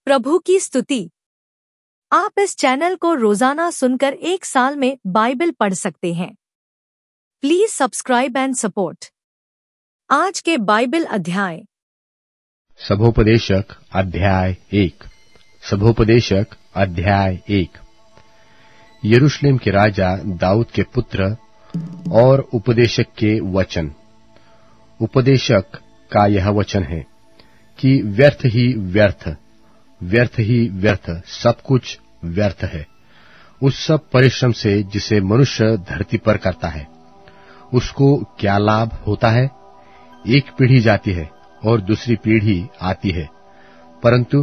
प्रभु की स्तुति। आप इस चैनल को रोजाना सुनकर 1 साल में बाइबल पढ़ सकते हैं। Please subscribe and support. आज के बाइबल अध्याय। सभोपदेशक अध्याय 1। सभोपदेशक अध्याय 1। यरूशलेम के राजा दाऊद के पुत्र और उपदेशक के वचन। उपदेशक का यह वचन है कि व्यर्थ ही व्यर्थ, व्यर्थ ही व्यर्थ, सब कुछ व्यर्थ है। उस सब परिश्रम से जिसे मनुष्य धरती पर करता है, उसको क्या लाभ होता है? एक पीढ़ी जाती है और दूसरी पीढ़ी आती है, परंतु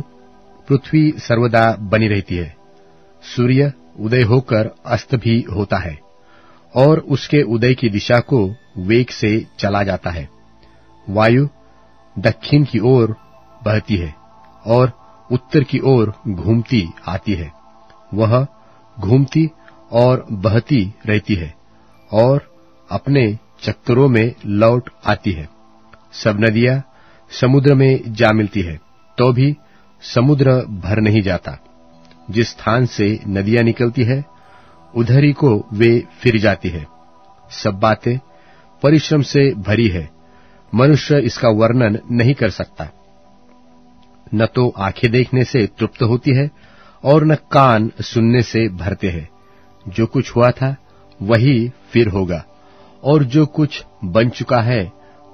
पृथ्वी सर्वदा बनी रहती है। सूर्य उदय होकर अस्त भी होता है और उसके उदय की दिशा को वेग से चला जाता है। वायु दक्षिण की ओर बहती है और उत्तर की ओर घूमती आती है। वह घूमती और बहती रहती है और अपने चक्करों में लौट आती है। सब नदियां समुद्र में जा मिलती है, तो भी समुद्र भर नहीं जाता। जिस स्थान से नदियां निकलती है, उधर ही को वे फिर जाती है। सब बातें परिश्रम से भरी है, मनुष्य इसका वर्णन नहीं कर सकता। न तो आंखें देखने से तृप्त होती है और न कान सुनने से भरते हैं। जो कुछ हुआ था वही फिर होगा, और जो कुछ बन चुका है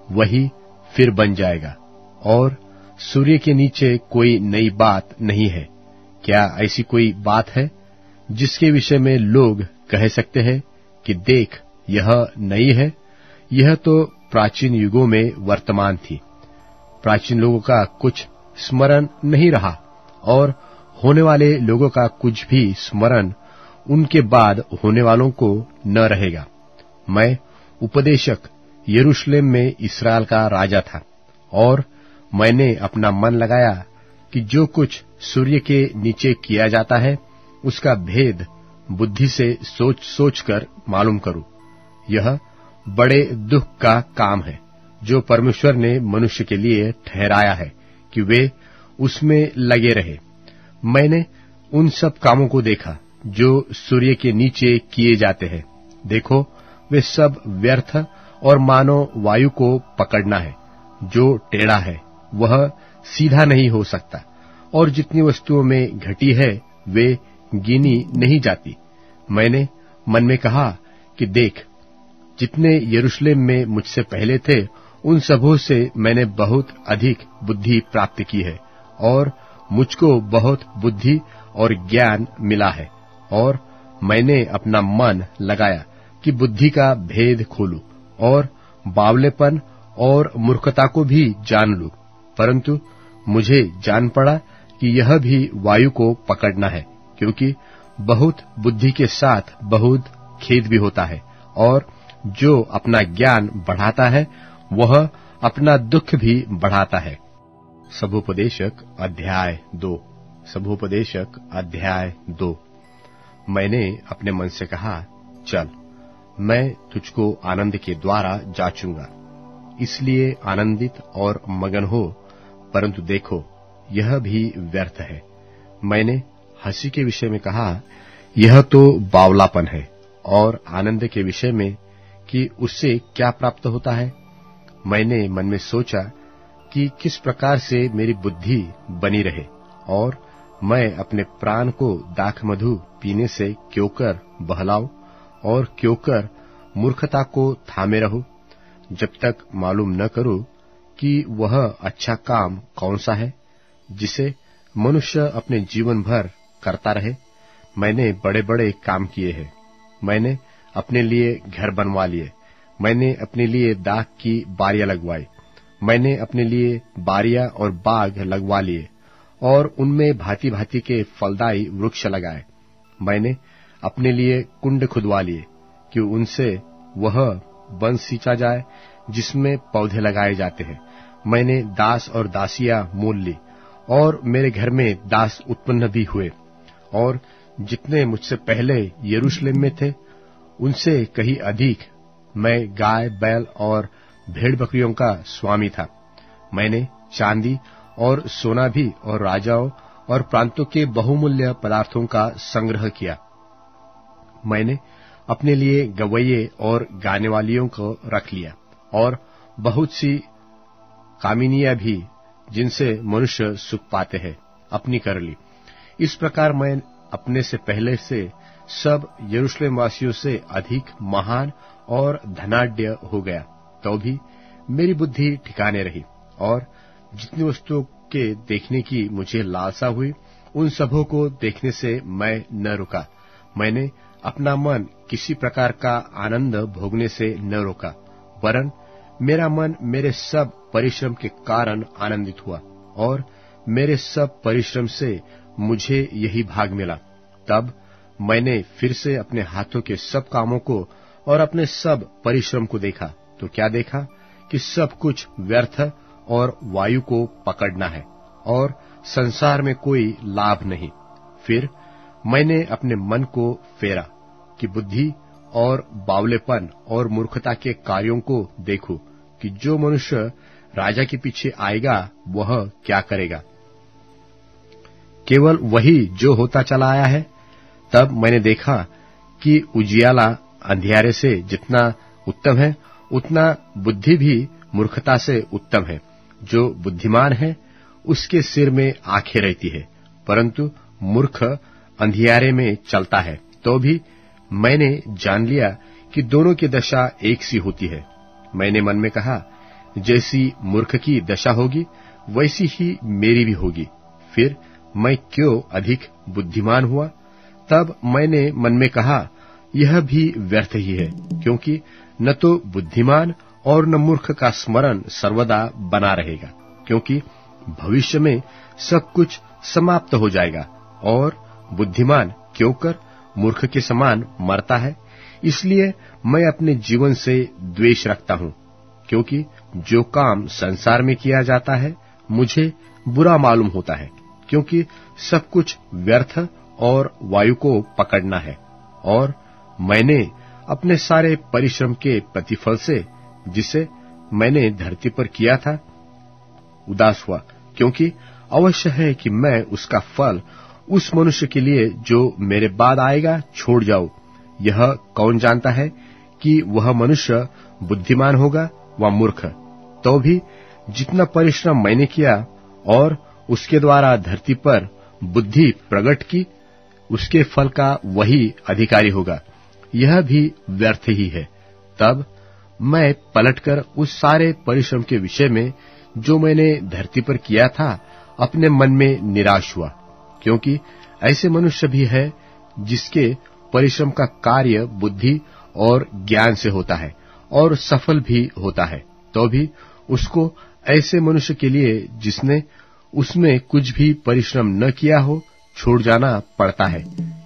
वही फिर बन जाएगा, और सूर्य के नीचे कोई नई बात नहीं है। क्या ऐसी कोई बात है जिसके विषय में लोग कह सकते हैं कि देख, यह नई है? यह तो प्राचीन युगों में वर्तमान थी। प्राचीन लोगों का कुछ स्मरण नहीं रहा, और होने वाले लोगों का कुछ भी स्मरण उनके बाद होने वालों को न रहेगा। मैं उपदेशक यरूशलेम में इस्राएल का राजा था, और मैंने अपना मन लगाया कि जो कुछ सूर्य के नीचे किया जाता है, उसका भेद बुद्धि से सोच सोच कर मालूम करूं। यह बड़े दुख का काम है जो परमेश्वर ने मनुष्य के लिए ठहराया है कि वे उसमें लगे रहे। मैंने उन सब कामों को देखा जो सूर्य के नीचे किए जाते हैं। देखो, वे सब व्यर्थ और मानो वायु को पकड़ना है। जो टेढ़ा है वह सीधा नहीं हो सकता, और जितनी वस्तुओं में घटी है वे गिनी नहीं जाती। मैंने मन में कहा कि देख, जितने यरूशलेम में मुझसे पहले थे, उन सबों से मैंने बहुत अधिक बुद्धि प्राप्त की है, और मुझको बहुत बुद्धि और ज्ञान मिला है। और मैंने अपना मन लगाया कि बुद्धि का भेद खोलूं और बावलेपन और मूर्खता को भी जान लूं। परंतु मुझे जान पड़ा कि यह भी वायु को पकड़ना है, क्योंकि बहुत बुद्धि के साथ बहुत खेद भी होता है, और जो अपना ज्ञान बढ़ाता है वह अपना दुख भी बढ़ाता है। सभोपदेशक अध्याय 2। सभोपदेशक अध्याय 2। मैंने अपने मन से कहा, चल, मैं तुझको आनंद के द्वारा जांचूंगा। इसलिए आनंदित और मगन हो, परंतु देखो, यह भी व्यर्थ है। मैंने हंसी के विषय में कहा, यह तो बावलापन है, और आनंद के विषय में कि उससे क्या प्राप्त होता है। मैंने मन में सोचा कि किस प्रकार से मेरी बुद्धि बनी रहे, और मैं अपने प्राण को दाख मधु पीने से क्यों कर बहलाऊं, और क्यों कर मूर्खता को थामे रहूं, जब तक मालूम न करूं कि वह अच्छा काम कौन सा है जिसे मनुष्य अपने जीवन भर करता रहे। मैंने बड़े बड़े काम किए हैं। मैंने अपने लिए घर बनवा लिए। मैंने अपने लिए दाख की बारियां लगवाई। मैंने अपने लिए बारियां और बाग लगवा लिए, और उनमें भांति भांति के फलदायी वृक्ष लगाए। मैंने अपने लिए कुंड खुदवा लिए कि उनसे वह वन सींचा जाए जिसमें पौधे लगाए जाते हैं। मैंने दास और दासियां मोल ली, और मेरे घर में दास उत्पन्न भी हुए, और जितने मुझसे पहले यरूशलेम में थे उनसे कहीं अधिक मैं गाय बैल और भेड़ बकरियों का स्वामी था। मैंने चांदी और सोना भी और राजाओं और प्रांतों के बहुमूल्य पदार्थों का संग्रह किया। मैंने अपने लिए गवैये और गाने वालियों को रख लिया और बहुत सी कामिनियां भी, जिनसे मनुष्य सुख पाते हैं, अपनी कर ली। इस प्रकार मैं अपने से पहले से सब यरूशलेम वासियों से अधिक महान और धनाढ्य हो गया, तो भी मेरी बुद्धि ठिकाने रही, और जितनी वस्तुओं के देखने की मुझे लालसा हुई, उन सबों को देखने से मैं न रुका। मैंने अपना मन किसी प्रकार का आनंद भोगने से न रोका, वरन मेरा मन मेरे सब परिश्रम के कारण आनंदित हुआ, और मेरे सब परिश्रम से मुझे यही भाग मिला। तब मैंने फिर से अपने हाथों के सब कामों को और अपने सब परिश्रम को देखा, तो क्या देखा कि सब कुछ व्यर्थ और वायु को पकड़ना है, और संसार में कोई लाभ नहीं। फिर मैंने अपने मन को फेरा कि बुद्धि और बावलेपन और मूर्खता के कार्यों को देखूं कि जो मनुष्य राजा के पीछे आएगा वह क्या करेगा। केवल वही जो होता चला आया है। तब मैंने देखा कि उजियाला अंधियारे से जितना उत्तम है, उतना बुद्धि भी मूर्खता से उत्तम है। जो बुद्धिमान है उसके सिर में आंखें रहती है, परंतु मूर्ख अंधियारे में चलता है। तो भी मैंने जान लिया कि दोनों की दशा एक सी होती है। मैंने मन में कहा, जैसी मूर्ख की दशा होगी वैसी ही मेरी भी होगी। फिर मैं क्यों अधिक बुद्धिमान हुआ? तब मैंने मन में कहा, यह भी व्यर्थ ही है, क्योंकि न तो बुद्धिमान और न मूर्ख का स्मरण सर्वदा बना रहेगा, क्योंकि भविष्य में सब कुछ समाप्त हो जाएगा, और बुद्धिमान क्यों कर मूर्ख के समान मरता है। इसलिए मैं अपने जीवन से द्वेष रखता हूं, क्योंकि जो काम संसार में किया जाता है मुझे बुरा मालूम होता है, क्योंकि सब कुछ व्यर्थ और वायु को पकड़ना है। और मैंने अपने सारे परिश्रम के प्रतिफल से, जिसे मैंने धरती पर किया था, उदास हुआ, क्योंकि अवश्य है कि मैं उसका फल उस मनुष्य के लिए जो मेरे बाद आएगा छोड़ जाऊं। यह कौन जानता है कि वह मनुष्य बुद्धिमान होगा व मूर्ख। तो भी जितना परिश्रम मैंने किया और उसके द्वारा धरती पर बुद्धि प्रकट की, उसके फल का वही अधिकारी होगा। यह भी व्यर्थ ही है। तब मैं पलटकर उस सारे परिश्रम के विषय में जो मैंने धरती पर किया था अपने मन में निराश हुआ, क्योंकि ऐसे मनुष्य भी है जिसके परिश्रम का कार्य बुद्धि और ज्ञान से होता है और सफल भी होता है। तो भी उसको ऐसे मनुष्य के लिए जिसने उसमें कुछ भी परिश्रम न किया हो छोड़ जाना पड़ता है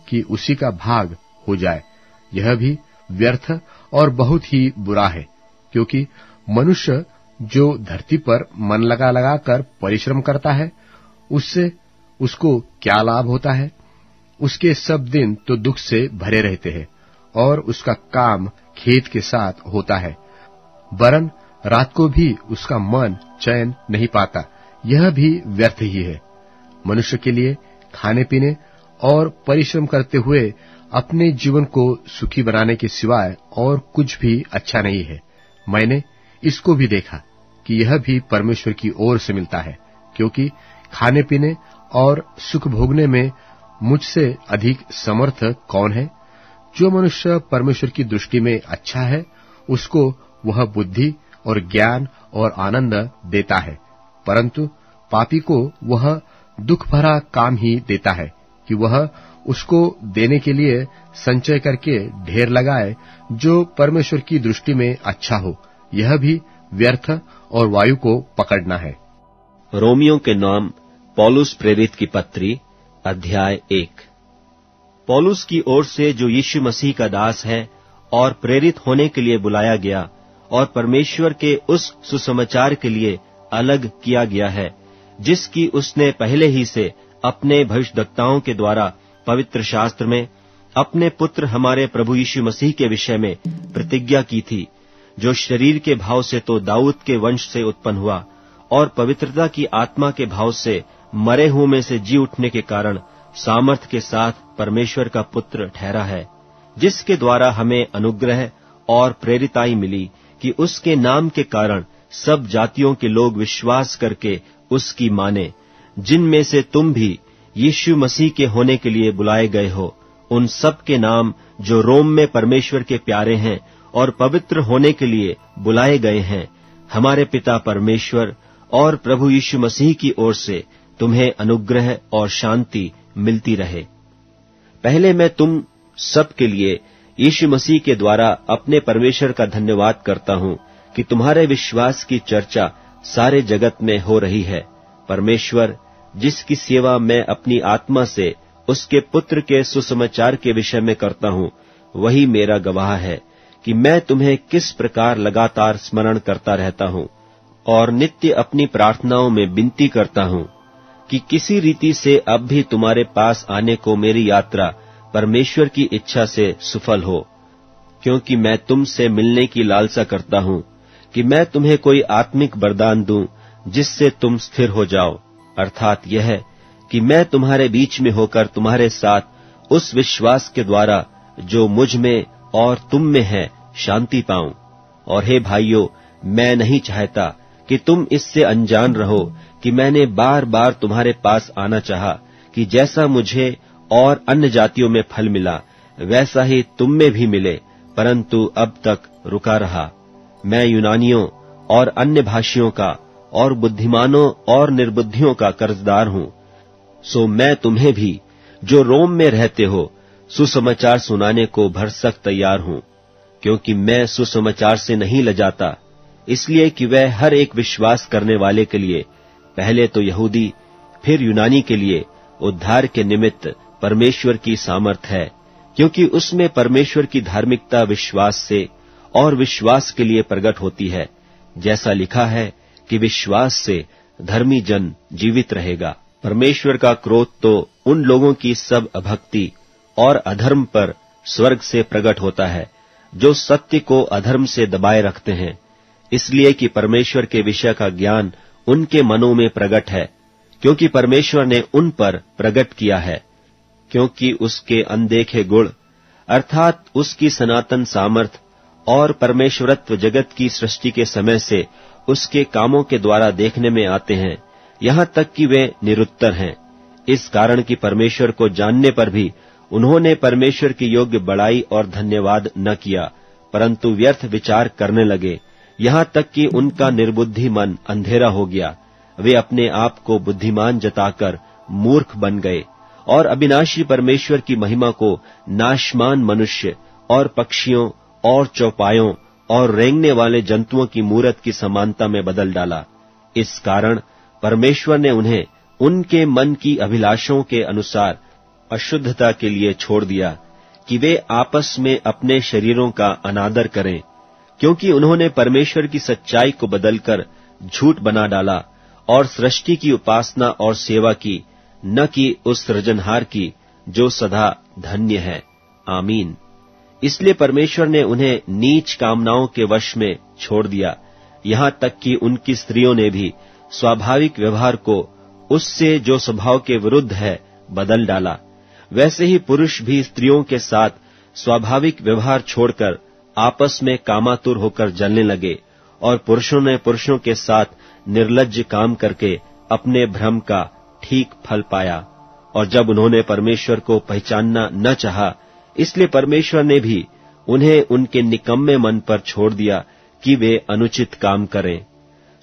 कि उसी का भाग हो जाए। यह भी व्यर्थ और बहुत ही बुरा है, क्योंकि मनुष्य जो धरती पर मन लगा लगा कर परिश्रम करता है, उससे उसको क्या लाभ होता है? उसके सब दिन तो दुख से भरे रहते हैं और उसका काम खेत के साथ होता है, वरन रात को भी उसका मन चैन नहीं पाता। यह भी व्यर्थ ही है। मनुष्य के लिए खाने पीने और परिश्रम करते हुए अपने जीवन को सुखी बनाने के सिवाय और कुछ भी अच्छा नहीं है। मैंने इसको भी देखा कि यह भी परमेश्वर की ओर से मिलता है, क्योंकि खाने पीने और सुख भोगने में मुझसे अधिक समर्थ कौन है? जो मनुष्य परमेश्वर की दृष्टि में अच्छा है, उसको वह बुद्धि और ज्ञान और आनंद देता है, परंतु पापी को वह दुख भरा काम ही देता है कि वह उसको देने के लिए संचय करके ढेर लगाए, जो परमेश्वर की दृष्टि में अच्छा हो। यह भी व्यर्थ और वायु को पकड़ना है। रोमियों के नाम पौलुस प्रेरित की पत्री, अध्याय 1। पौलुस की ओर से, जो यीशु मसीह का दास है और प्रेरित होने के लिए बुलाया गया और परमेश्वर के उस सुसमाचार के लिए अलग किया गया है, जिसकी उसने पहले ही से अपने भविष्यद्वक्ताओं के द्वारा पवित्र शास्त्र में अपने पुत्र हमारे प्रभु यीशु मसीह के विषय में प्रतिज्ञा की थी, जो शरीर के भाव से तो दाऊद के वंश से उत्पन्न हुआ और पवित्रता की आत्मा के भाव से मरे हुओं में से जी उठने के कारण सामर्थ के साथ परमेश्वर का पुत्र ठहरा है, जिसके द्वारा हमें अनुग्रह और प्रेरिताई मिली कि उसके नाम के कारण सब जातियों के लोग विश्वास करके उसकी माने, जिनमें से तुम भी यीशु मसीह के होने के लिए बुलाए गए हो। उन सब के नाम जो रोम में परमेश्वर के प्यारे हैं और पवित्र होने के लिए बुलाए गए हैं, हमारे पिता परमेश्वर और प्रभु यीशु मसीह की ओर से तुम्हें अनुग्रह और शांति मिलती रहे। पहले मैं तुम सब के लिए यीशु मसीह के द्वारा अपने परमेश्वर का धन्यवाद करता हूं कि तुम्हारे विश्वास की चर्चा सारे जगत में हो रही है। परमेश्वर, जिसकी सेवा मैं अपनी आत्मा से उसके पुत्र के सुसमाचार के विषय में करता हूं, वही मेरा गवाह है कि मैं तुम्हें किस प्रकार लगातार स्मरण करता रहता हूं और नित्य अपनी प्रार्थनाओं में विनती करता हूं कि किसी रीति से अब भी तुम्हारे पास आने को मेरी यात्रा परमेश्वर की इच्छा से सफल हो, क्योंकि मैं तुमसे मिलने की लालसा करता हूं कि मैं तुम्हें कोई आत्मिक वरदान दूं जिससे तुम स्थिर हो जाओ, अर्थात यह कि मैं तुम्हारे बीच में होकर तुम्हारे साथ उस विश्वास के द्वारा जो मुझ में और तुम में है शांति पाऊं। और हे भाइयों, मैं नहीं चाहता कि तुम इससे अनजान रहो कि मैंने बार बार तुम्हारे पास आना चाहा कि जैसा मुझे और अन्य जातियों में फल मिला वैसा ही तुम में भी मिले, परंतु अब तक रुका रहा। मैं यूनानियों और अन्य भाषियों का और बुद्धिमानों और निर्बुद्धियों का कर्जदार हूं। सो मैं तुम्हें भी, जो रोम में रहते हो, सुसमाचार सुनाने को भरसक तैयार हूं, क्योंकि मैं सुसमाचार से नहीं लजाता, इसलिए कि वह हर एक विश्वास करने वाले के लिए, पहले तो यहूदी फिर यूनानी के लिए उद्धार के निमित्त परमेश्वर की सामर्थ है, क्योंकि उसमें परमेश्वर की धार्मिकता विश्वास से और विश्वास के लिए प्रकट होती है, जैसा लिखा है कि विश्वास से धर्मी जन जीवित रहेगा। परमेश्वर का क्रोध तो उन लोगों की सब अभक्ति और अधर्म पर स्वर्ग से प्रकट होता है, जो सत्य को अधर्म से दबाए रखते हैं, इसलिए कि परमेश्वर के विषय का ज्ञान उनके मनों में प्रकट है, क्योंकि परमेश्वर ने उन पर प्रकट किया है, क्योंकि उसके अनदेखे गुण अर्थात उसकी सनातन सामर्थ और परमेश्वरत्व जगत की सृष्टि के समय से उसके कामों के द्वारा देखने में आते हैं, यहां तक कि वे निरुत्तर हैं। इस कारण कि परमेश्वर को जानने पर भी उन्होंने परमेश्वर की योग्य बड़ाई और धन्यवाद न किया, परंतु व्यर्थ विचार करने लगे, यहां तक कि उनका निर्बुद्धि मन अंधेरा हो गया। वे अपने आप को बुद्धिमान जताकर मूर्ख बन गए और अविनाशी परमेश्वर की महिमा को नाशमान मनुष्य और पक्षियों और चौपायों और रेंगने वाले जंतुओं की मूरत की समानता में बदल डाला। इस कारण परमेश्वर ने उन्हें उनके मन की अभिलाषों के अनुसार अशुद्धता के लिए छोड़ दिया कि वे आपस में अपने शरीरों का अनादर करें, क्योंकि उन्होंने परमेश्वर की सच्चाई को बदलकर झूठ बना डाला और सृष्टि की उपासना और सेवा की, न कि उस सृजनहार की जो सदा धन्य है। आमीन। इसलिए परमेश्वर ने उन्हें नीच कामनाओं के वश में छोड़ दिया, यहां तक कि उनकी स्त्रियों ने भी स्वाभाविक व्यवहार को उससे जो स्वभाव के विरुद्ध है बदल डाला। वैसे ही पुरुष भी स्त्रियों के साथ स्वाभाविक व्यवहार छोड़कर आपस में कामातुर होकर जलने लगे, और पुरुषों ने पुरुषों के साथ निर्लज्ज काम करके अपने भ्रम का ठीक फल पाया। और जब उन्होंने परमेश्वर को पहचानना न चाहा, इसलिए परमेश्वर ने भी उन्हें उनके निकम्मे मन पर छोड़ दिया कि वे अनुचित काम करें।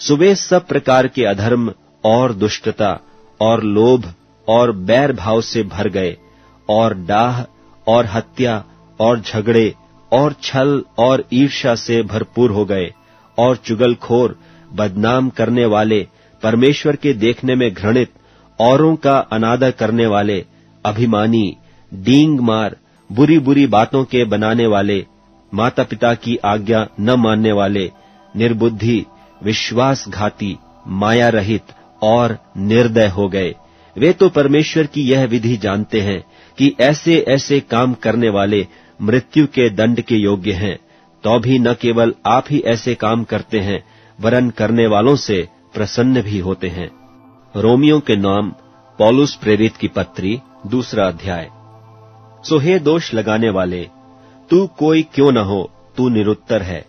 सो वे सब प्रकार के अधर्म और दुष्टता और लोभ और बैर भाव से भर गए, और डाह और हत्या और झगड़े और छल और ईर्ष्या से भरपूर हो गए, और चुगलखोर, बदनाम करने वाले, परमेश्वर के देखने में घृणित, औरों का अनादर करने वाले, अभिमानी, डींग मार, बुरी बुरी बातों के बनाने वाले, माता पिता की आज्ञा न मानने वाले, निर्बुद्धि, विश्वासघाती, माया रहित और निर्दय हो गए। वे तो परमेश्वर की यह विधि जानते हैं कि ऐसे ऐसे काम करने वाले मृत्यु के दंड के योग्य हैं, तो भी न केवल आप ही ऐसे काम करते हैं, वरन करने वालों से प्रसन्न भी होते हैं। रोमियों के नाम पौलुस प्रेरित की पत्री 2 अध्याय। सो हे दोष लगाने वाले, तू कोई क्यों न हो, तू निरुत्तर है,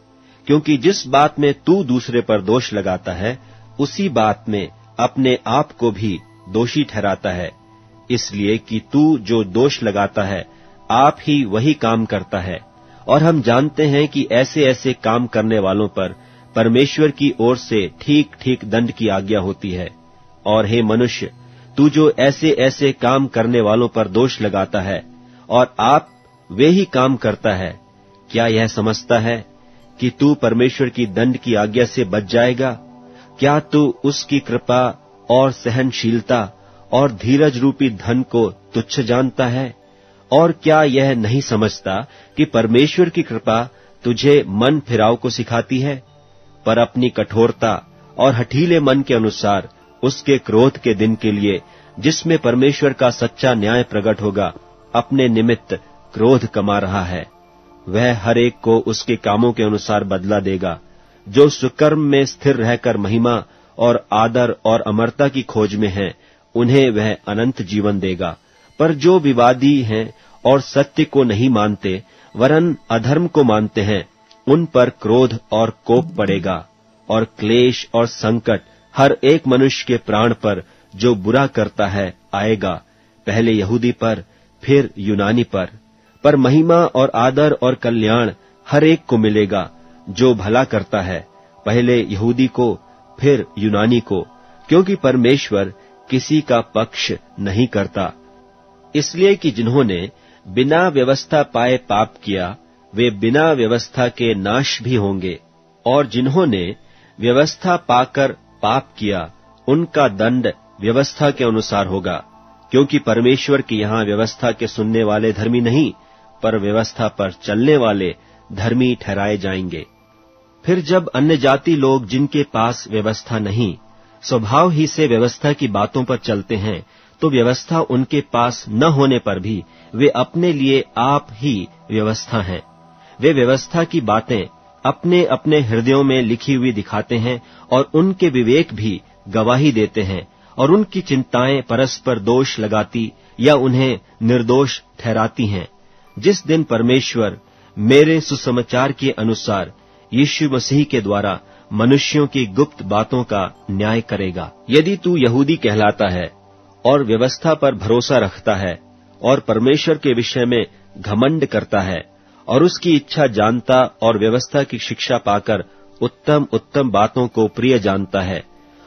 क्योंकि जिस बात में तू दूसरे पर दोष लगाता है उसी बात में अपने आप को भी दोषी ठहराता है, इसलिए कि तू जो दोष लगाता है आप ही वही काम करता है। और हम जानते हैं कि ऐसे ऐसे काम करने वालों पर परमेश्वर की ओर से ठीक ठीक दंड की आज्ञा होती है। और हे मनुष्य, तू जो ऐसे ऐसे काम करने वालों पर दोष लगाता है और आप वे ही काम करता है, क्या यह समझता है कि तू परमेश्वर की दंड की आज्ञा से बच जाएगा? क्या तू उसकी कृपा और सहनशीलता और धीरज रूपी धन को तुच्छ जानता है? और क्या यह नहीं समझता कि परमेश्वर की कृपा तुझे मन फिराव को सिखाती है, पर अपनी कठोरता और हठीले मन के अनुसार उसके क्रोध के दिन के लिए, जिसमें परमेश्वर का सच्चा न्याय प्रकट होगा, अपने निमित्त क्रोध कमा रहा है। वह हर एक को उसके कामों के अनुसार बदला देगा। जो सुकर्म में स्थिर रहकर महिमा और आदर और अमरता की खोज में हैं, उन्हें वह अनंत जीवन देगा। पर जो विवादी हैं और सत्य को नहीं मानते वरन अधर्म को मानते हैं, उन पर क्रोध और कोप पड़ेगा और क्लेश और संकट हर एक मनुष्य के प्राण पर जो बुरा करता है आएगा, पहले यहूदी पर, फिर यूनानी पर महिमा और आदर और कल्याण हर एक को मिलेगा जो भला करता है, पहले यहूदी को फिर यूनानी को, क्योंकि परमेश्वर किसी का पक्ष नहीं करता। इसलिए कि जिन्होंने बिना व्यवस्था पाए पाप किया वे बिना व्यवस्था के नाश भी होंगे, और जिन्होंने व्यवस्था पाकर पाप किया उनका दंड व्यवस्था के अनुसार होगा, क्योंकि परमेश्वर के यहाँ व्यवस्था के सुनने वाले धर्मी नहीं, पर व्यवस्था पर चलने वाले धर्मी ठहराए जाएंगे। फिर जब अन्य जाति लोग जिनके पास व्यवस्था नहीं स्वभाव ही से व्यवस्था की बातों पर चलते हैं, तो व्यवस्था उनके पास न होने पर भी वे अपने लिए आप ही व्यवस्था हैं। वे व्यवस्था की बातें अपने अपने हृदयों में लिखी हुई दिखाते हैं और उनके विवेक भी गवाही देते हैं, और उनकी चिंताएं परस्पर दोष लगाती या उन्हें निर्दोष ठहराती हैं। जिस दिन परमेश्वर मेरे सुसमाचार के अनुसार यीशु मसीह के द्वारा मनुष्यों की गुप्त बातों का न्याय करेगा। यदि तू यहूदी कहलाता है और व्यवस्था पर भरोसा रखता है और परमेश्वर के विषय में घमंड करता है और उसकी इच्छा जानता और व्यवस्था की शिक्षा पाकर उत्तम उत्तम बातों को प्रिय जानता है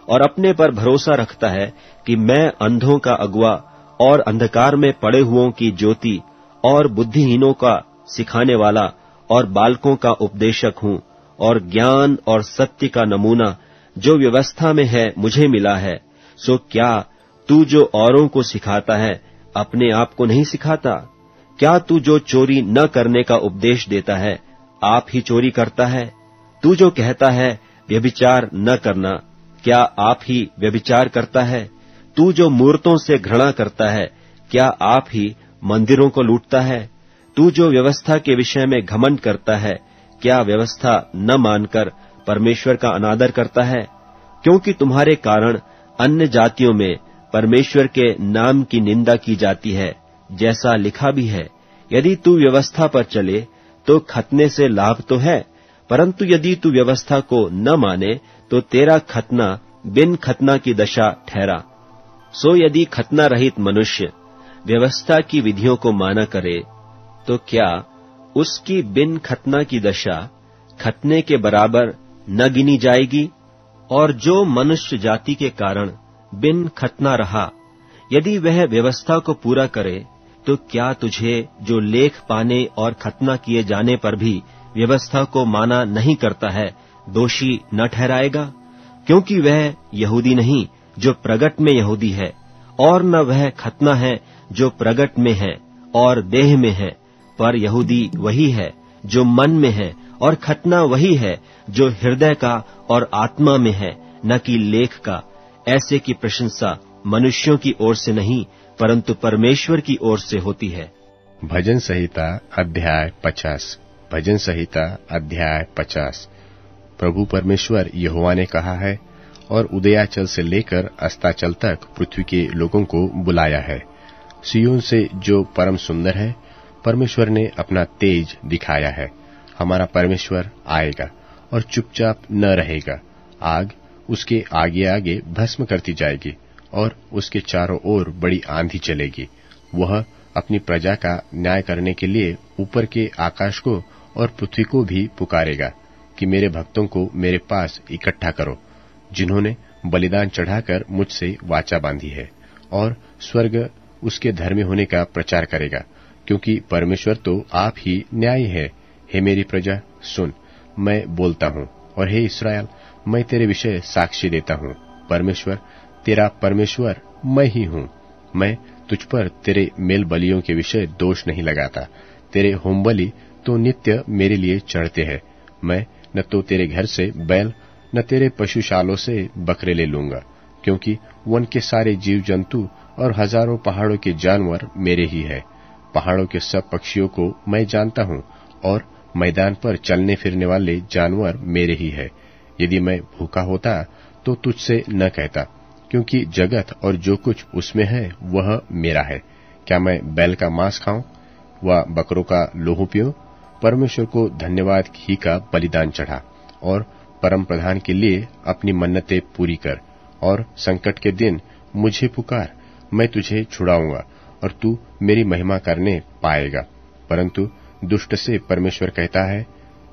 और अपने पर भरोसा रखता है कि मैं अंधों का अगुआ और अंधकार में पड़े हुओं की ज्योति और बुद्धिहीनों का सिखाने वाला और बालकों का उपदेशक हूँ, और ज्ञान और सत्य का नमूना जो व्यवस्था में है मुझे मिला है, सो क्या तू जो औरों को सिखाता है अपने आप को नहीं सिखाता? क्या तू जो चोरी न करने का उपदेश देता है आप ही चोरी करता है? तू जो कहता है व्यभिचार न करना, क्या आप ही व्यभिचार करता है? तू जो मूर्तों से घृणा करता है, क्या आप ही मंदिरों को लूटता है? तू जो व्यवस्था के विषय में घमंड करता है, क्या व्यवस्था न मानकर परमेश्वर का अनादर करता है? क्योंकि तुम्हारे कारण अन्य जातियों में परमेश्वर के नाम की निंदा की जाती है, जैसा लिखा भी है, यदि तू व्यवस्था पर चले तो खतने से लाभ तो है, परंतु यदि तू व्यवस्था को न माने तो तेरा खतना बिन खतना की दशा ठहरा। सो यदि खतना रहित मनुष्य व्यवस्था की विधियों को माना करे, तो क्या उसकी बिन खतना की दशा खतने के बराबर न गिनी जाएगी? और जो मनुष्य जाति के कारण बिन खतना रहा, यदि वह व्यवस्था को पूरा करे, तो क्या तुझे जो लेख पाने और खतना किए जाने पर भी व्यवस्था को माना नहीं करता है, दोषी न ठहराएगा? क्योंकि वह यहूदी नहीं जो प्रगट में यहूदी है, और न वह खतना है जो प्रगट में है और देह में है, पर यहूदी वही है जो मन में है, और खतना वही है जो हृदय का और आत्मा में है, न कि लेख का। ऐसे की प्रशंसा मनुष्यों की ओर से नहीं, परंतु परमेश्वर की ओर से होती है। भजन संहिता अध्याय 50। भजन संहिता अध्याय 50। प्रभु परमेश्वर यहोवा ने कहा है, और उदयाचल से लेकर अस्ताचल तक पृथ्वी के लोगों को बुलाया है। सिय्योन से जो परम सुंदर है, परमेश्वर ने अपना तेज दिखाया है। हमारा परमेश्वर आएगा और चुपचाप न रहेगा। आग उसके आगे आगे भस्म करती जाएगी और उसके चारों ओर बड़ी आंधी चलेगी। वह अपनी प्रजा का न्याय करने के लिए ऊपर के आकाश को और पृथ्वी को भी पुकारेगा कि मेरे भक्तों को मेरे पास इकट्ठा करो, जिन्होंने बलिदान चढ़ाकर मुझसे वाचा बांधी है, और स्वर्ग उसके धर्मी होने का प्रचार करेगा, क्योंकि परमेश्वर तो आप ही न्यायी है। हे मेरी प्रजा सुन, मैं बोलता हूँ, और हे इस्राएल, मैं तेरे विषय साक्षी देता हूँ। परमेश्वर तेरा परमेश्वर मैं ही हूँ। मैं तुझ पर तेरे मेल बलियों के विषय दोष नहीं लगाता। तेरे होम बलि तो नित्य मेरे लिए चढ़ते हैं। मैं न तो तेरे घर से बैल न तेरे पशुशालों से बकरे ले लूंगा, क्योंकि वन के सारे जीव जंतु और हजारों पहाड़ों के जानवर मेरे ही है। पहाड़ों के सब पक्षियों को मैं जानता हूँ, और मैदान पर चलने फिरने वाले जानवर मेरे ही है। यदि मैं भूखा होता तो तुझसे न कहता, क्योंकि जगत और जो कुछ उसमें है वह मेरा है। क्या मैं बैल का मांस खाऊं व बकरों का लोहू पीऊं? परमेश्वर को धन्यवाद ही का बलिदान चढ़ा, और परम प्रधान के लिए अपनी मन्नतें पूरी कर, और संकट के दिन मुझे पुकार, मैं तुझे छुड़ाऊंगा, और तू मेरी महिमा करने पाएगा। परंतु दुष्ट से परमेश्वर कहता है,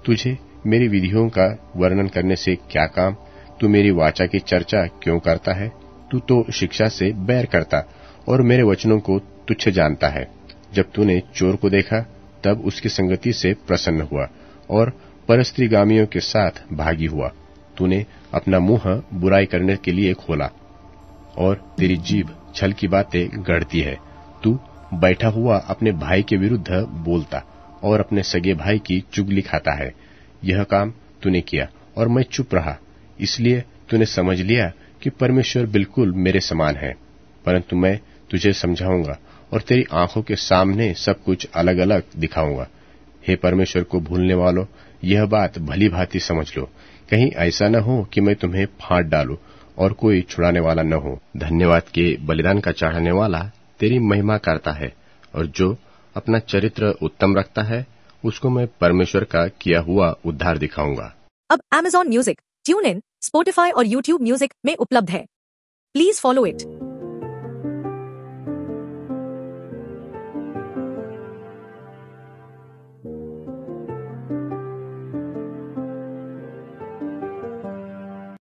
तुझे मेरी विधियों का वर्णन करने से क्या काम? तू मेरी वाचा की चर्चा क्यों करता है? तू तो शिक्षा से बैर करता और मेरे वचनों को तुच्छ जानता है। जब तूने चोर को देखा तब उसकी संगति से प्रसन्न हुआ और परस्त्रीगामियों के साथ भागी हुआ। तूने अपना मुंह बुराई करने के लिए खोला और तेरी जीभ छल की बातें गढ़ती है। तू बैठा हुआ अपने भाई के विरुद्ध बोलता और अपने सगे भाई की चुगली खाता है। यह काम तूने किया और मैं चुप रहा, इसलिए तूने समझ लिया कि परमेश्वर बिल्कुल मेरे समान है। परंतु मैं तुझे समझाऊंगा और तेरी आंखों के सामने सब कुछ अलग अलग दिखाऊंगा। हे परमेश्वर को भूलने वालों, यह बात भली भांति समझ लो, कहीं ऐसा न हो कि मैं तुम्हें फाड़ डालूं और कोई छुड़ाने वाला न हो। धन्यवाद के बलिदान का चढ़ाने वाला तेरी महिमा करता है, और जो अपना चरित्र उत्तम रखता है उसको मैं परमेश्वर का किया हुआ उद्धार दिखाऊंगा। अब Amazon music, tune in, Spotify और YouTube म्यूजिक में उपलब्ध है। Please follow it.